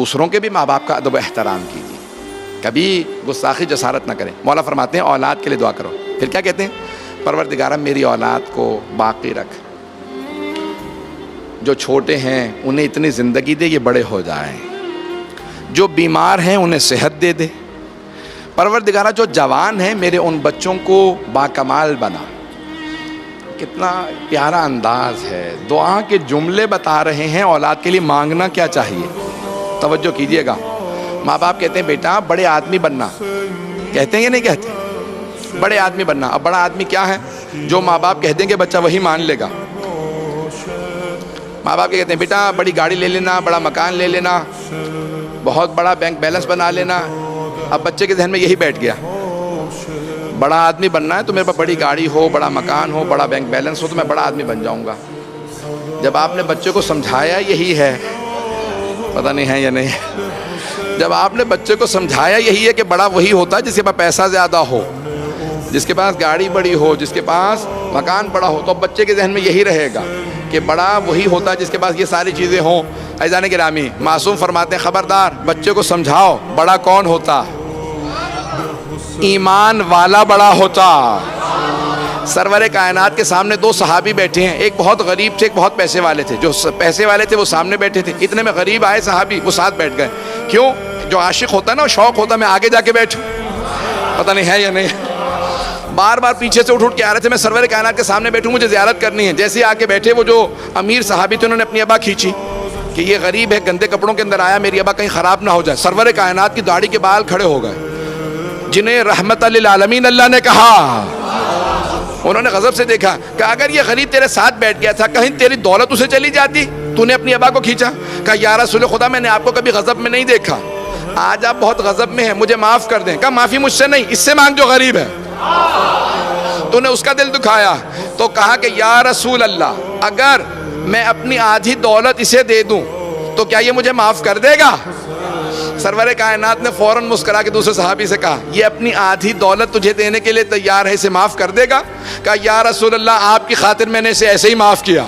دوسروں کے بھی ماں باپ کا ادب و احترام کیجیے، کبھی گستاخی جسارت نہ کریں۔ مولا فرماتے ہیں اولاد کے لیے دعا کرو، پھر کیا کہتے ہیں؟ پروردگارہ میری اولاد کو باقی رکھ، جو چھوٹے ہیں انہیں اتنی زندگی دے یہ بڑے ہو جائیں، جو بیمار ہیں انہیں صحت دے دے۔ پروردگارہ جو جوان ہیں میرے ان بچوں کو باکمال بنا۔ کتنا پیارا انداز ہے، دعا کے جملے بتا رہے ہیں اولاد کے لیے مانگنا کیا چاہیے۔ توجہ کیجئے گا، ماں باپ کہتے ہیں بیٹا بڑے آدمی بننا، کہتے ہیں یا نہیں کہتے؟ بڑے آدمی بننا۔ اب بڑا آدمی کیا ہے؟ جو ماں باپ کہہ دیں گے بچہ وہی مان لے گا۔ ماں باپ کہتے ہیں بیٹا بڑی گاڑی لے لینا، بڑا مکان لے لینا، بہت بڑا بینک بیلنس بنا لینا۔ اب بچے کے ذہن میں یہی بیٹھ گیا، بڑا آدمی بننا ہے تو میرے پاس بڑی گاڑی ہو، بڑا مکان ہو، بڑا بینک بیلنس ہو تو میں بڑا آدمی بن جاؤں گا۔ جب آپ نے بچے کو سمجھایا یہی ہے، پتہ نہیں ہے یا نہیں، جب آپ نے بچے کو سمجھایا یہی ہے کہ بڑا وہی ہوتا ہے جس کے پاس پیسہ زیادہ ہو، جس کے پاس گاڑی بڑی ہو، جس کے پاس مکان بڑا ہو، تو اب بچے کے ذہن میں یہی رہے گا کہ بڑا وہی ہوتا ہے جس کے پاس یہ ساری چیزیں ہوں۔ عزیزان گرامی، معصوم فرماتے ہیں خبردار بچے کو سمجھاؤ بڑا کون ہوتا؟ ایمان والا بڑا ہوتا۔ سرور کائنات کے سامنے دو صحابی بیٹھے ہیں، ایک بہت غریب تھے، ایک بہت پیسے والے تھے۔ جو پیسے والے تھے وہ سامنے بیٹھے تھے، اتنے میں غریب آئے صحابی، وہ ساتھ بیٹھ گئے۔ کیوں؟ جو عاشق ہوتا ہے نا، شوق ہوتا ہے میں آگے جا کے بیٹھوں، پتہ نہیں ہے یا نہیں، بار بار پیچھے سے اٹھ کے آ رہے تھے میں سرور کائنات کے سامنے بیٹھوں، مجھے زیارت کرنی ہے۔ جیسے ہی آ کے بیٹھے وہ جو امیر صحابی تھے انہوں نے اپنی ابا کھینچی کہ یہ غریب ہے، گندے کپڑوں کے اندر آیا، میری ابا کہیں خراب نہ ہو جائے۔ سرور کائنات کی داڑھی کے بال کھڑے ہو گئے، جنہیں رحمت للعالمین اللہ نے کہا۔ انہوں نے غضب سے دیکھا کہ اگر یہ غریب تیرے ساتھ بیٹھ گیا تھا کہیں تیری دولت اسے چلی جاتی، تو نے اپنی ابا کو کھینچا۔ کہا یا رسول خدا میں نے آپ کو کبھی غضب میں نہیں دیکھا، آج آپ بہت غضب میں ہیں، مجھے معاف کر دیں۔ کہا معافی مجھ سے نہیں، اس سے مانگ جو غریب ہے۔ تو نے اس کا دل دکھایا تو کہا کہ یا رسول اللہ اگر میں اپنی آدھی دولت اسے دے دوں تو کیا یہ مجھے معاف کر دے گا؟ سرور کائنات نے فوراً مسکرا کے دوسرے صحابی سے کہا یہ اپنی آدھی دولت تجھے دینے کے لیے تیار ہے، اسے معاف کر دے گا؟ کہا یا رسول اللہ آپ کی خاطر میں نے اسے ایسے ہی معاف کیا۔